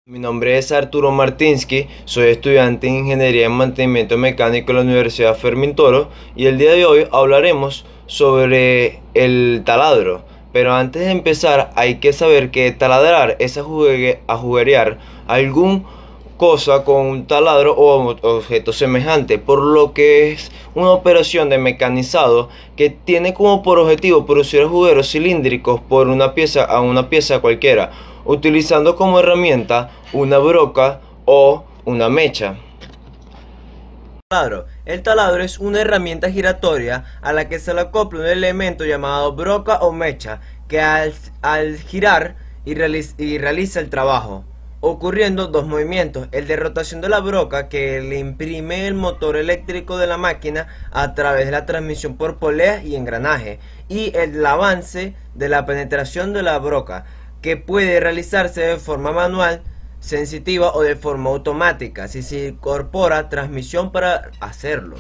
Mi nombre es Arturo Martinsky, soy estudiante de Ingeniería en Mantenimiento Mecánico en la Universidad Fermín Toro y el día de hoy hablaremos sobre el taladro. Pero antes de empezar hay que saber que taladrar es ajuguerear algún cosa con un taladro o objeto semejante, por lo que es una operación de mecanizado que tiene como por objetivo producir agujeros cilíndricos por una pieza a una pieza cualquiera, utilizando como herramienta una broca o una mecha. El taladro es una herramienta giratoria a la que se le acopla un elemento llamado broca o mecha que al girar realiza el trabajo, ocurriendo dos movimientos: el de rotación de la broca, que le imprime el motor eléctrico de la máquina a través de la transmisión por poleas y engranaje, y el avance de la penetración de la broca, que puede realizarse de forma manual, sensitiva o de forma automática si se incorpora transmisión para hacerlo.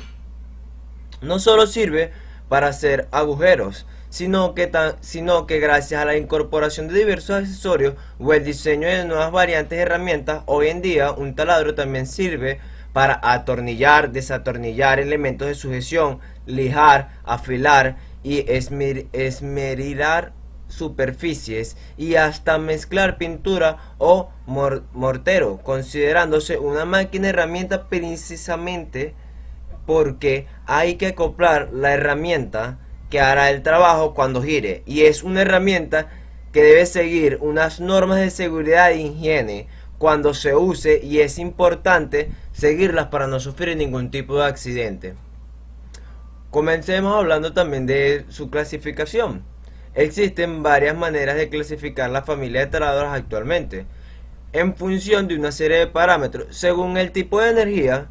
No solo sirve para hacer agujeros, sino que gracias a la incorporación de diversos accesorios o el diseño de nuevas variantes de herramientas, hoy en día un taladro también sirve para atornillar, desatornillar elementos de sujeción, lijar, afilar y esmerillar superficies y hasta mezclar pintura o mortero, considerándose una máquina herramienta precisamente porque hay que acoplar la herramienta que hará el trabajo cuando gire, y es una herramienta que debe seguir unas normas de seguridad e higiene cuando se use, y es importante seguirlas para no sufrir ningún tipo de accidente. Comencemos hablando también de su clasificación. Existen varias maneras de clasificar la familia de taladros actualmente, en función de una serie de parámetros. Según el tipo de energía,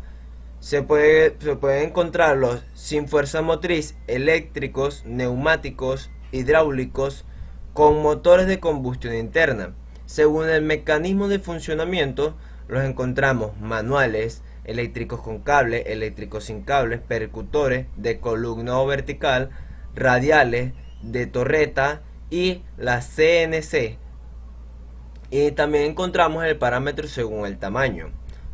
se puede encontrarlos sin fuerza motriz, eléctricos, neumáticos, hidráulicos, con motores de combustión interna. Según el mecanismo de funcionamiento, los encontramos manuales, eléctricos con cable, eléctricos sin cables, percutores de columna o vertical, radiales, de torreta y la CNC. Y también encontramos el parámetro según el tamaño.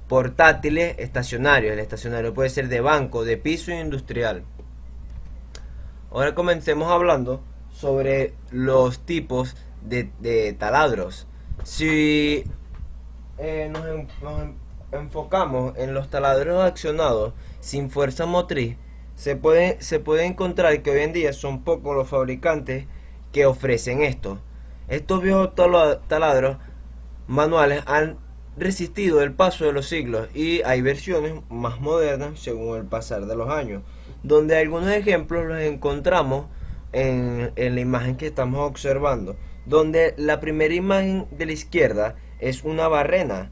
Portátiles, estacionarios. El estacionario puede ser de banco, de piso e industrial. Ahora comencemos hablando sobre los tipos de taladros. Si nos enfocamos en los taladros accionados sin fuerza motriz, se puede encontrar que hoy en día son pocos los fabricantes que ofrecen esto. Estos viejos taladros manuales han resistido el paso de los siglos, y hay versiones más modernas según el pasar de los años, donde algunos ejemplos los encontramos en la imagen que estamos observando, donde la primera imagen de la izquierda es una barrena,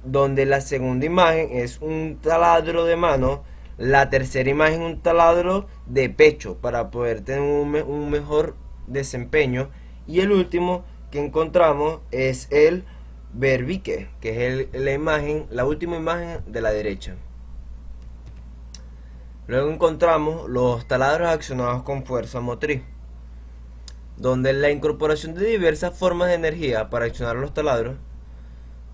donde la segunda imagen es un taladro de mano, la tercera imagen un taladro de pecho para poder tener un mejor desempeño, y el último que encontramos es el Berbique, que es la última imagen de la derecha. Luego encontramos los taladros accionados con fuerza motriz, donde la incorporación de diversas formas de energía para accionar los taladros,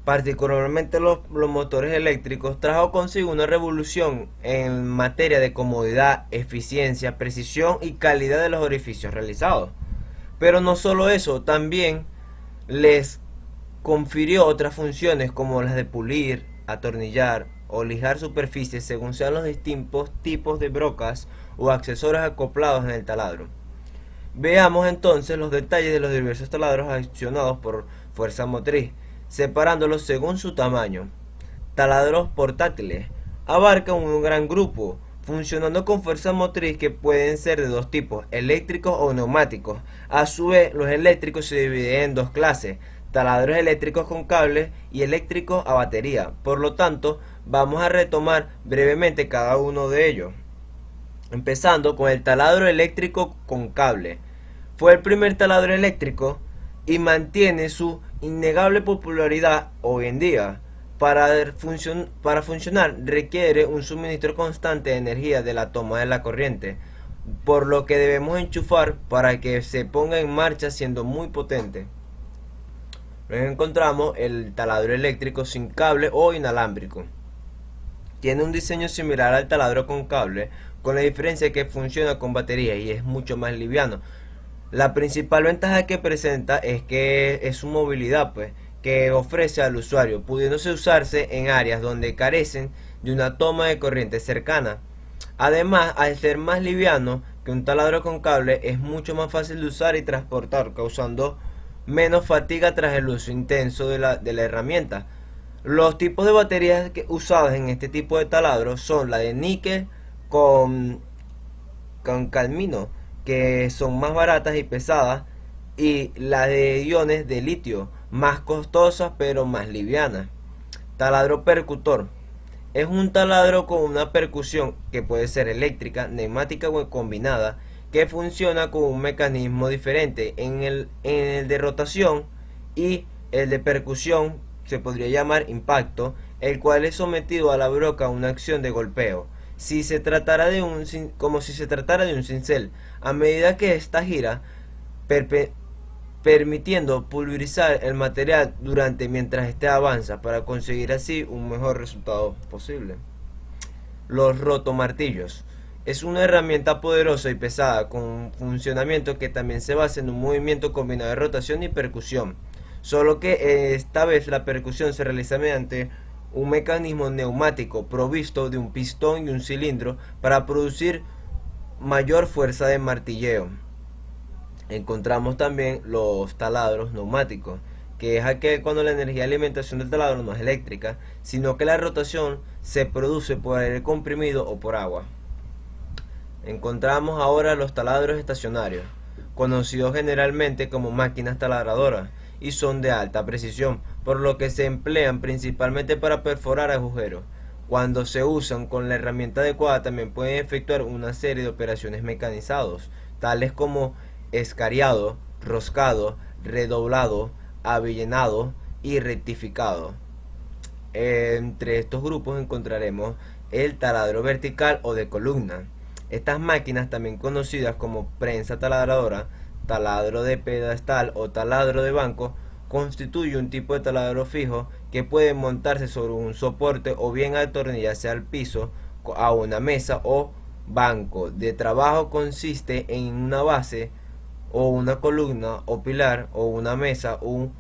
particularmente los motores eléctricos, trajo consigo una revolución en materia de comodidad, eficiencia, precisión y calidad de los orificios realizados. Pero no solo eso, también les confirió otras funciones como las de pulir, atornillar o lijar superficies según sean los distintos tipos de brocas o accesorios acoplados en el taladro. Veamos entonces los detalles de los diversos taladros accionados por fuerza motriz, separándolos según su tamaño. Taladros portátiles abarcan un gran grupo, funcionando con fuerza motriz, que pueden ser de dos tipos, eléctricos o neumáticos. A su vez, los eléctricos se dividen en dos clases: taladros eléctricos con cables y eléctricos a batería. Por lo tanto, vamos a retomar brevemente cada uno de ellos, empezando con el taladro eléctrico con cable. Fue el primer taladro eléctrico y mantiene su innegable popularidad hoy en día. Para funcionar requiere un suministro constante de energía de la toma de la corriente, por lo que debemos enchufar para que se ponga en marcha, siendo muy potente. Luego encontramos el taladro eléctrico sin cable o inalámbrico. Tiene un diseño similar al taladro con cable, con la diferencia que funciona con batería y es mucho más liviano. La principal ventaja que presenta es que es su movilidad, pues, que ofrece al usuario, pudiéndose usarse en áreas donde carecen de una toma de corriente cercana. Además, al ser más liviano que un taladro con cable, es mucho más fácil de usar y transportar, causando menos fatiga tras el uso intenso de la herramienta. Los tipos de baterías usadas en este tipo de taladros son la de níquel con, con cadmio, que son más baratas y pesadas, y la de iones de litio, más costosas pero más livianas. Taladro percutor. Es un taladro con una percusión que puede ser eléctrica, neumática o combinada, que funciona con un mecanismo diferente. En el de rotación y el de percusión se podría llamar impacto, el cual es sometido a la broca a una acción de golpeo, como si se tratara de un cincel, a medida que ésta gira, permitiendo pulverizar el material mientras este avanza, para conseguir así un mejor resultado posible. Los rotomartillos. Es una herramienta poderosa y pesada con un funcionamiento que también se basa en un movimiento combinado de rotación y percusión, solo que esta vez la percusión se realiza mediante un mecanismo neumático provisto de un pistón y un cilindro para producir mayor fuerza de martilleo. Encontramos también los taladros neumáticos, que es aquel cuando la energía de alimentación del taladro no es eléctrica, sino que la rotación se produce por aire comprimido o por agua. Encontramos ahora los taladros estacionarios, conocidos generalmente como máquinas taladradoras, y son de alta precisión, por lo que se emplean principalmente para perforar agujeros. Cuando se usan con la herramienta adecuada, también pueden efectuar una serie de operaciones mecanizadas, tales como escariado, roscado, redoblado, avellanado y rectificado. Entre estos grupos encontraremos el taladro vertical o de columna. Estas máquinas, también conocidas como prensa taladradora, taladro de pedestal o taladro de banco, constituye un tipo de taladro fijo que puede montarse sobre un soporte o bien atornillarse al piso, a una mesa o banco de trabajo. Consiste en una base o una columna o pilar o una mesa, un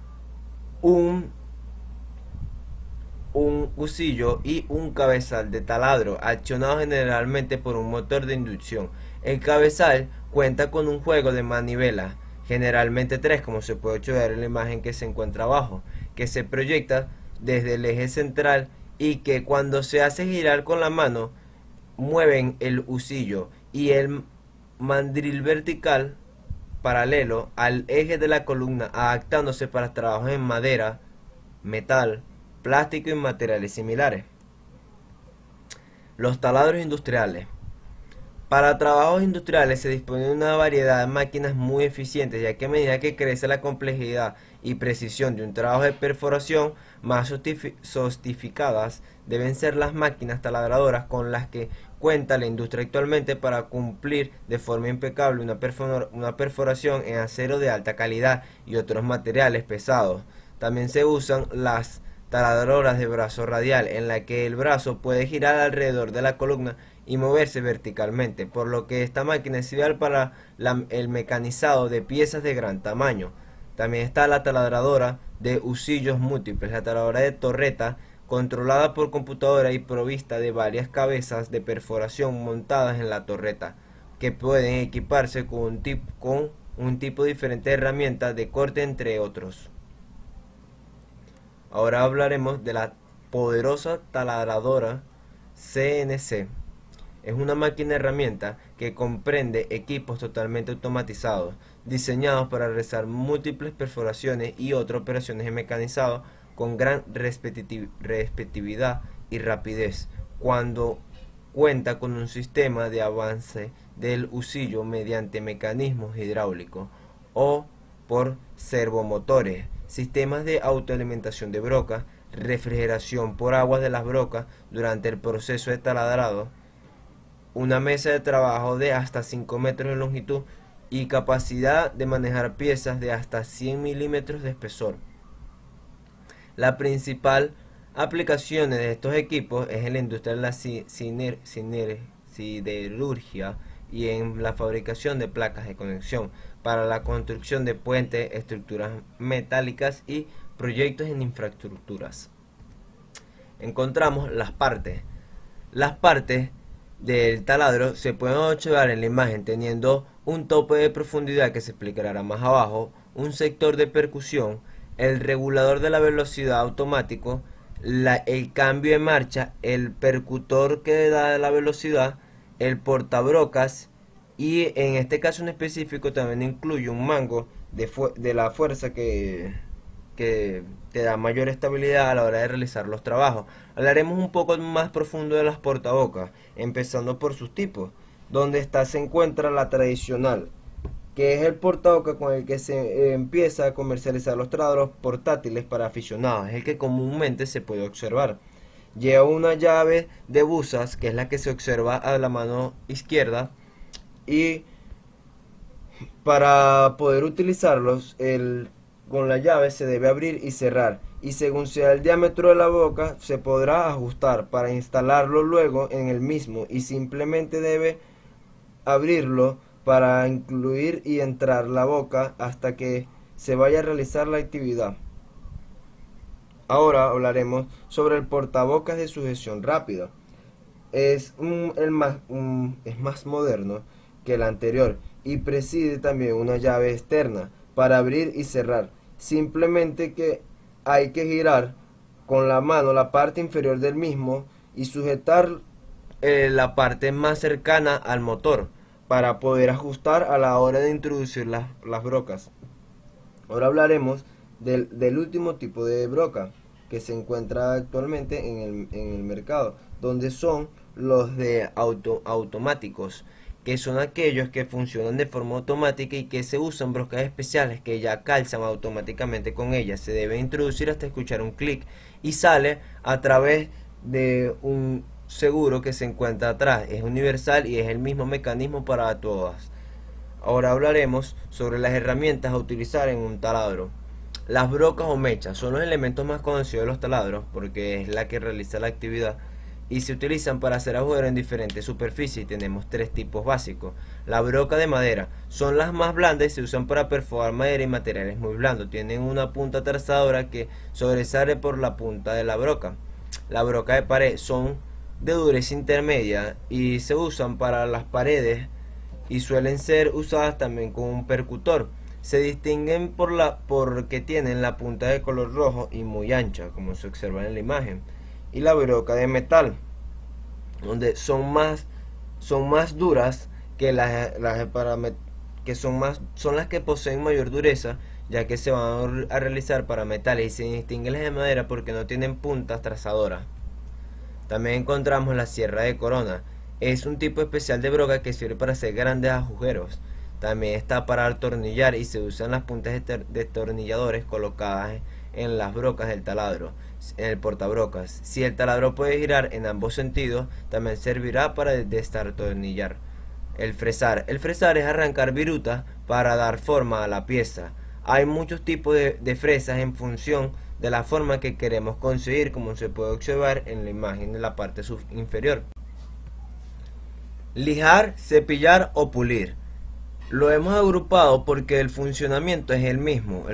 husillo y un cabezal de taladro, accionado generalmente por un motor de inducción. El cabezal cuenta con un juego de manivelas, generalmente tres, como se puede ver en la imagen que se encuentra abajo, que se proyecta desde el eje central y que, cuando se hace girar con la mano, mueven el husillo y el mandril vertical paralelo al eje de la columna, adaptándose para trabajos en madera, metal, plástico y materiales similares. Los taladros industriales. Para trabajos industriales se dispone de una variedad de máquinas muy eficientes, ya que a medida que crece la complejidad y precisión de un trabajo de perforación, más sofisticadas deben ser las máquinas taladradoras con las que cuenta la industria actualmente para cumplir de forma impecable una perforación en acero de alta calidad y otros materiales pesados. También se usan las taladradoras de brazo radial, en la que el brazo puede girar alrededor de la columna y moverse verticalmente, por lo que esta máquina es ideal para el mecanizado de piezas de gran tamaño. También está la taladradora de husillos múltiples, la taladradora de torreta, controlada por computadora y provista de varias cabezas de perforación montadas en la torreta, que pueden equiparse con un tipo diferente de herramientas de corte, entre otros. Ahora hablaremos de la poderosa taladradora CNC. Es una máquina herramienta que comprende equipos totalmente automatizados, diseñados para realizar múltiples perforaciones y otras operaciones de mecanizado con gran respectividad y rapidez, cuando cuenta con un sistema de avance del husillo mediante mecanismos hidráulicos o por servomotores, sistemas de autoalimentación de brocas, refrigeración por aguas de las brocas durante el proceso de taladrado, una mesa de trabajo de hasta 5 metros de longitud y capacidad de manejar piezas de hasta 100 milímetros de espesor. La principal aplicación de estos equipos es en la industria de la siderurgia y en la fabricación de placas de conexión para la construcción de puentes, estructuras metálicas y proyectos en infraestructuras. Encontramos las partes. Las partes del taladro se pueden observar en la imagen teniendo un tope de profundidad que se explicará más abajo, un sector de percusión, el regulador de la velocidad automático, el cambio de marcha, el percutor que da la velocidad, el portabrocas y en este caso en específico también incluye un mango de la fuerza que te da mayor estabilidad a la hora de realizar los trabajos. Hablaremos un poco más profundo de las portabocas, empezando por sus tipos, donde se encuentra la tradicional, que es el portabocas con el que se empieza a comercializar los taladros portátiles para aficionados, es el que comúnmente se puede observar. Lleva una llave de busas, que es la que se observa a la mano izquierda, y para poder utilizarlos, con la llave se debe abrir y cerrar, y según sea el diámetro de la boca se podrá ajustar para instalarlo luego en el mismo, y simplemente debe abrirlo para incluir y entrar la boca hasta que se vaya a realizar la actividad. Ahora hablaremos sobre el portabocas de sujeción rápida. Es más moderno que el anterior y preside también una llave externa para abrir y cerrar. Simplemente que hay que girar con la mano la parte inferior del mismo y sujetar la parte más cercana al motor para poder ajustar a la hora de introducir las brocas. Ahora hablaremos del último tipo de broca que se encuentra actualmente en el mercado, donde son los de automáticos, que son aquellos que funcionan de forma automática y que se usan brocas especiales que ya calzan automáticamente con ellas. Se debe introducir hasta escuchar un clic y sale a través de un seguro que se encuentra atrás. Es universal y es el mismo mecanismo para todas. Ahora hablaremos sobre las herramientas a utilizar en un taladro. Las brocas o mechas son los elementos más conocidos de los taladros porque es la que realiza la actividad y se utilizan para hacer agujeros en diferentes superficies. Tenemos tres tipos básicos. La broca de madera son las más blandas y se usan para perforar madera y materiales muy blandos. Tienen una punta tarzadora que sobresale por la punta de la broca. La broca de pared son de dureza intermedia y se usan para las paredes y suelen ser usadas también con un percutor. Se distinguen porque tienen la punta de color rojo y muy ancha, como se observa en la imagen. Y la broca de metal, donde son más duras que son las que poseen mayor dureza, ya que se van a realizar para metales, y se distinguen las de madera porque no tienen puntas trazadoras. También encontramos la sierra de corona. Es un tipo especial de broca que sirve para hacer grandes agujeros. También está para atornillar y se usan las puntas de destornilladores colocadas en las brocas del taladro, en el portabrocas. Si el taladro puede girar en ambos sentidos, también servirá para destornillar. El fresar es arrancar virutas para dar forma a la pieza. Hay muchos tipos de fresas en función de la forma que queremos conseguir, como se puede observar en la imagen de la parte inferior. Lijar, cepillar o pulir. Lo hemos agrupado porque el funcionamiento es el mismo,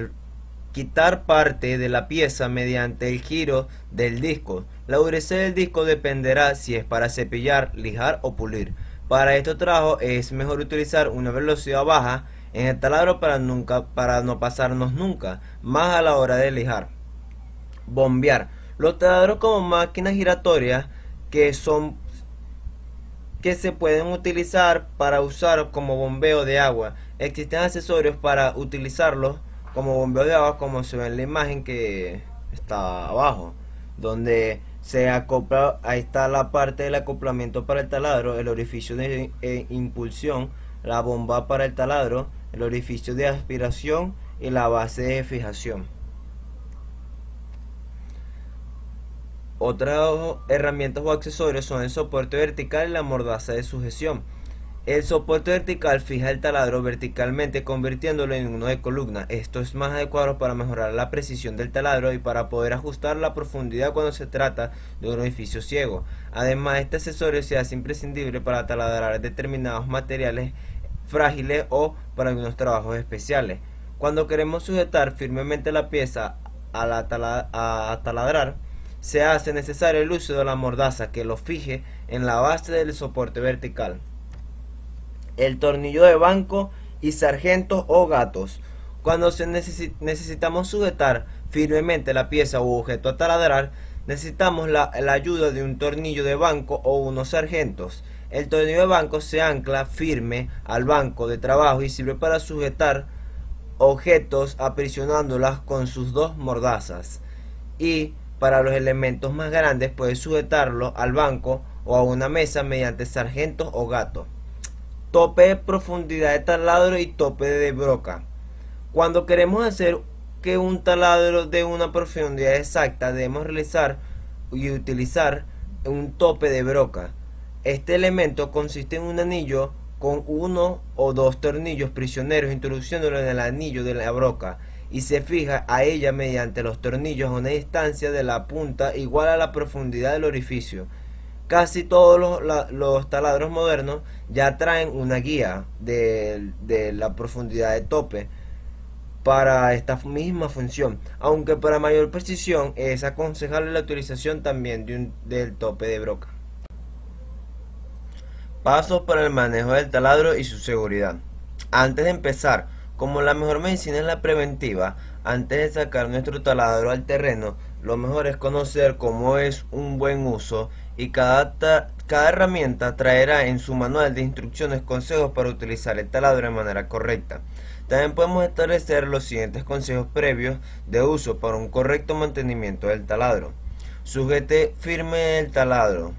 quitar parte de la pieza mediante el giro del disco. La dureza del disco dependerá si es para cepillar, lijar o pulir. Para estos trabajos es mejor utilizar una velocidad baja en el taladro para no pasarnos nunca, más a la hora de lijar. Bombear. Los taladros como máquinas giratorias que se pueden utilizar para usar como bombeo de agua. Existen accesorios para utilizarlos como bombeo de agua, como se ve en la imagen que está abajo, donde se acopla. Ahí está la parte del acoplamiento para el taladro, el orificio de impulsión, la bomba para el taladro, el orificio de aspiración y la base de fijación. Otras herramientas o accesorios son el soporte vertical y la mordaza de sujeción. El soporte vertical fija el taladro verticalmente convirtiéndolo en uno de columna. Esto es más adecuado para mejorar la precisión del taladro y para poder ajustar la profundidad cuando se trata de un edificio ciego. Además, este accesorio se hace imprescindible para taladrar determinados materiales frágiles o para algunos trabajos especiales. Cuando queremos sujetar firmemente la pieza a taladrar, se hace necesario el uso de la mordaza que lo fije en la base del soporte vertical. El tornillo de banco y sargentos o gatos. Cuando necesitamos sujetar firmemente la pieza u objeto a taladrar, necesitamos la ayuda de un tornillo de banco o unos sargentos. El tornillo de banco se ancla firme al banco de trabajo y sirve para sujetar objetos aprisionándolas con sus dos mordazas. Y para los elementos más grandes puede sujetarlo al banco o a una mesa mediante sargentos o gatos. Tope de profundidad de taladro y tope de broca. Cuando queremos hacer que un taladro dé una profundidad exacta, debemos realizar y utilizar un tope de broca. Este elemento consiste en un anillo con uno o dos tornillos prisioneros introduciéndolo en el anillo de la broca y se fija a ella mediante los tornillos a una distancia de la punta igual a la profundidad del orificio. Casi todos los taladros modernos ya traen una guía de la profundidad de tope para esta misma función, aunque para mayor precisión es aconsejable la utilización también del tope de broca. Pasos para el manejo del taladro y su seguridad. Antes de empezar, como la mejor medicina es la preventiva, antes de sacar nuestro taladro al terreno, lo mejor es conocer cómo es un buen uso y cada herramienta traerá en su manual de instrucciones consejos para utilizar el taladro de manera correcta. También podemos establecer los siguientes consejos previos de uso para un correcto mantenimiento del taladro. Sujete firme el taladro.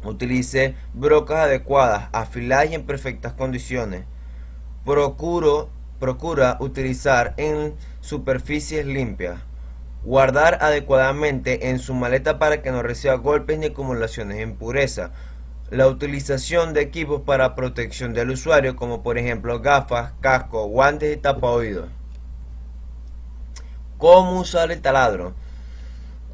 Utilice brocas adecuadas, afiladas y en perfectas condiciones. Procura utilizar en superficies limpias. Guardar adecuadamente en su maleta para que no reciba golpes ni acumulaciones de impureza. La utilización de equipos para protección del usuario, como por ejemplo gafas, casco, guantes y tapaoídos. ¿Cómo usar el taladro?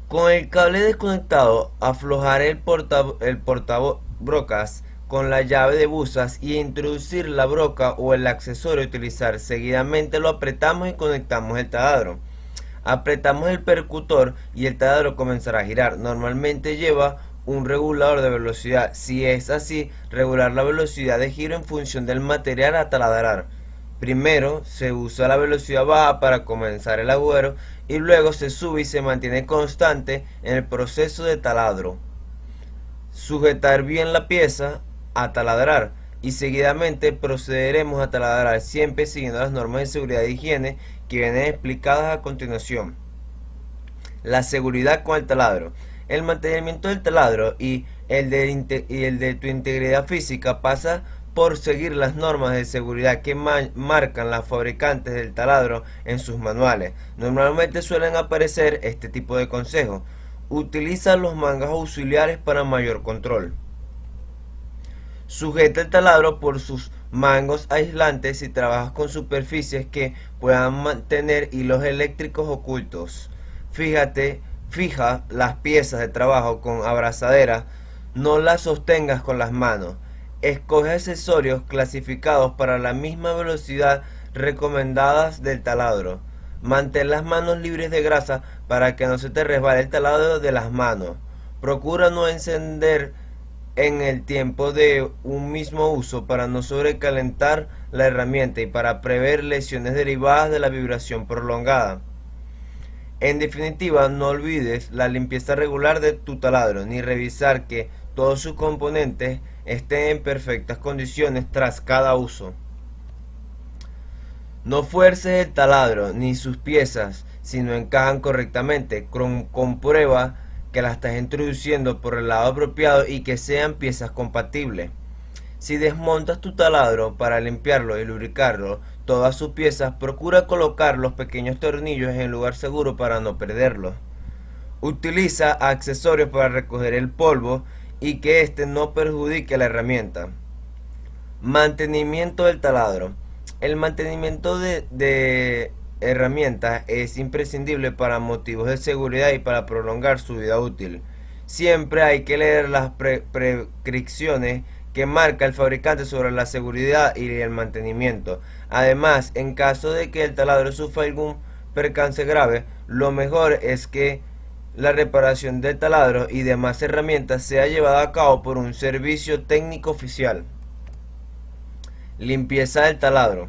Con el cable desconectado, aflojar el portabrocas con la llave de buzas y introducir la broca o el accesorio a utilizar. Seguidamente lo apretamos y conectamos el taladro. Apretamos el percutor y el taladro comenzará a girar. Normalmente lleva un regulador de velocidad. Si es así, regular la velocidad de giro en función del material a taladrar. Primero se usa la velocidad baja para comenzar el agujero y luego se sube y se mantiene constante en el proceso de taladro. Sujetar bien la pieza a taladrar y seguidamente procederemos a taladrar siempre siguiendo las normas de seguridad e higiene que vienen explicadas a continuación. La seguridad con el taladro. El mantenimiento del taladro y el de tu integridad física pasa por seguir las normas de seguridad que marcan las fabricantes del taladro en sus manuales. Normalmente suelen aparecer este tipo de consejos. Utiliza los mangas auxiliares para mayor control. Sujeta el taladro por sus mangos aislantes si trabajas con superficies que puedan mantener hilos eléctricos ocultos. Fija las piezas de trabajo con abrazadera, no las sostengas con las manos. Escoge accesorios clasificados para la misma velocidad recomendadas del taladro. Mantén las manos libres de grasa para que no se te resbale el taladro de las manos. Procura no encender en el tiempo de un mismo uso para no sobrecalentar la herramienta y para prever lesiones derivadas de la vibración prolongada. En definitiva, no olvides la limpieza regular de tu taladro, ni revisar que todos sus componentes estén en perfectas condiciones tras cada uso. No fuerces el taladro ni sus piezas si no encajan correctamente. Comprueba que las estás introduciendo por el lado apropiado y que sean piezas compatibles. Si desmontas tu taladro para limpiarlo y lubricarlo, todas sus piezas, procura colocar los pequeños tornillos en lugar seguro para no perderlos. Utiliza accesorios para recoger el polvo y que éste no perjudique la herramienta. Mantenimiento del taladro. El mantenimiento de herramientas es imprescindible para motivos de seguridad y para prolongar su vida útil. Siempre hay que leer las prescripciones que marca el fabricante sobre la seguridad y el mantenimiento. Además, en caso de que el taladro sufra algún percance grave, lo mejor es que la reparación del taladro y demás herramientas sea llevada a cabo por un servicio técnico oficial. Limpieza del taladro.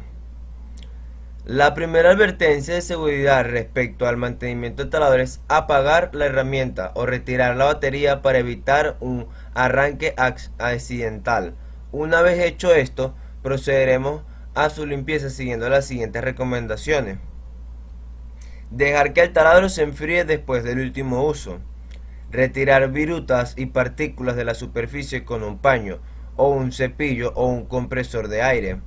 La primera advertencia de seguridad respecto al mantenimiento del taladro es apagar la herramienta o retirar la batería para evitar un arranque accidental. Una vez hecho esto, procederemos a su limpieza siguiendo las siguientes recomendaciones. Dejar que el taladro se enfríe después del último uso. Retirar virutas y partículas de la superficie con un paño o un cepillo o un compresor de aire.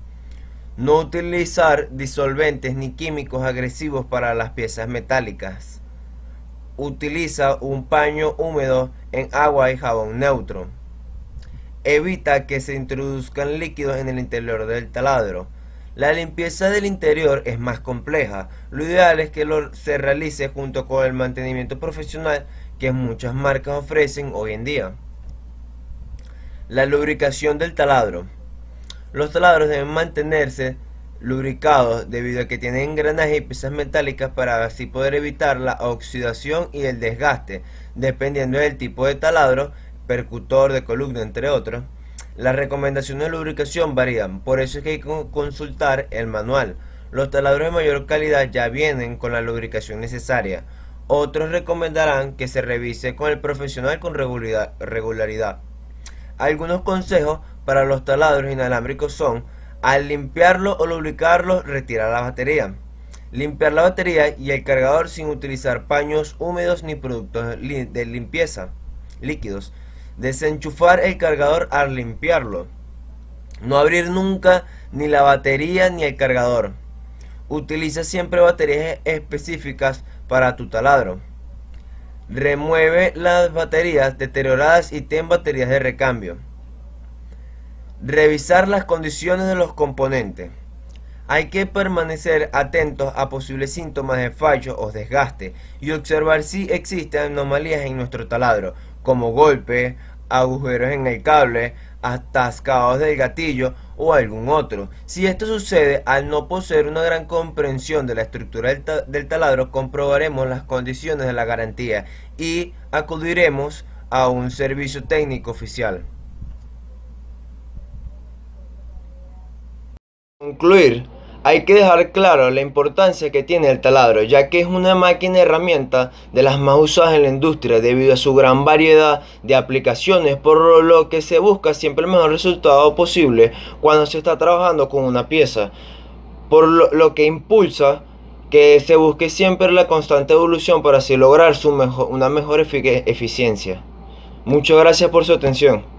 No utilizar disolventes ni químicos agresivos para las piezas metálicas. Utiliza un paño húmedo en agua y jabón neutro. Evita que se introduzcan líquidos en el interior del taladro. La limpieza del interior es más compleja. Lo ideal es que se realice junto con el mantenimiento profesional que muchas marcas ofrecen hoy en día. La lubricación del taladro. Los taladros deben mantenerse lubricados debido a que tienen engranajes y piezas metálicas para así poder evitar la oxidación y el desgaste, dependiendo del tipo de taladro, percutor de columna, entre otros. Las recomendaciones de lubricación varían, por eso es que hay que consultar el manual. Los taladros de mayor calidad ya vienen con la lubricación necesaria. Otros recomendarán que se revise con el profesional con regularidad. Algunos consejos para los taladros inalámbricos son: al limpiarlo o lubricarlo, retirar la batería. Limpiar la batería y el cargador sin utilizar paños húmedos ni productos de limpieza líquidos. Desenchufar el cargador al limpiarlo. No abrir nunca ni la batería ni el cargador. Utiliza siempre baterías específicas para tu taladro. Remueve las baterías deterioradas y ten baterías de recambio. Revisar las condiciones de los componentes. Hay que permanecer atentos a posibles síntomas de fallo o desgaste y observar si existen anomalías en nuestro taladro, como golpes, agujeros en el cable, atascados del gatillo o algún otro. Si esto sucede, al no poseer una gran comprensión de la estructura del taladro, comprobaremos las condiciones de la garantía y acudiremos a un servicio técnico oficial. Concluir. Hay que dejar claro la importancia que tiene el taladro, ya que es una máquina herramienta de las más usadas en la industria debido a su gran variedad de aplicaciones, por lo que se busca siempre el mejor resultado posible cuando se está trabajando con una pieza, por lo que impulsa que se busque siempre la constante evolución para así lograr una mejor eficiencia. Muchas gracias por su atención.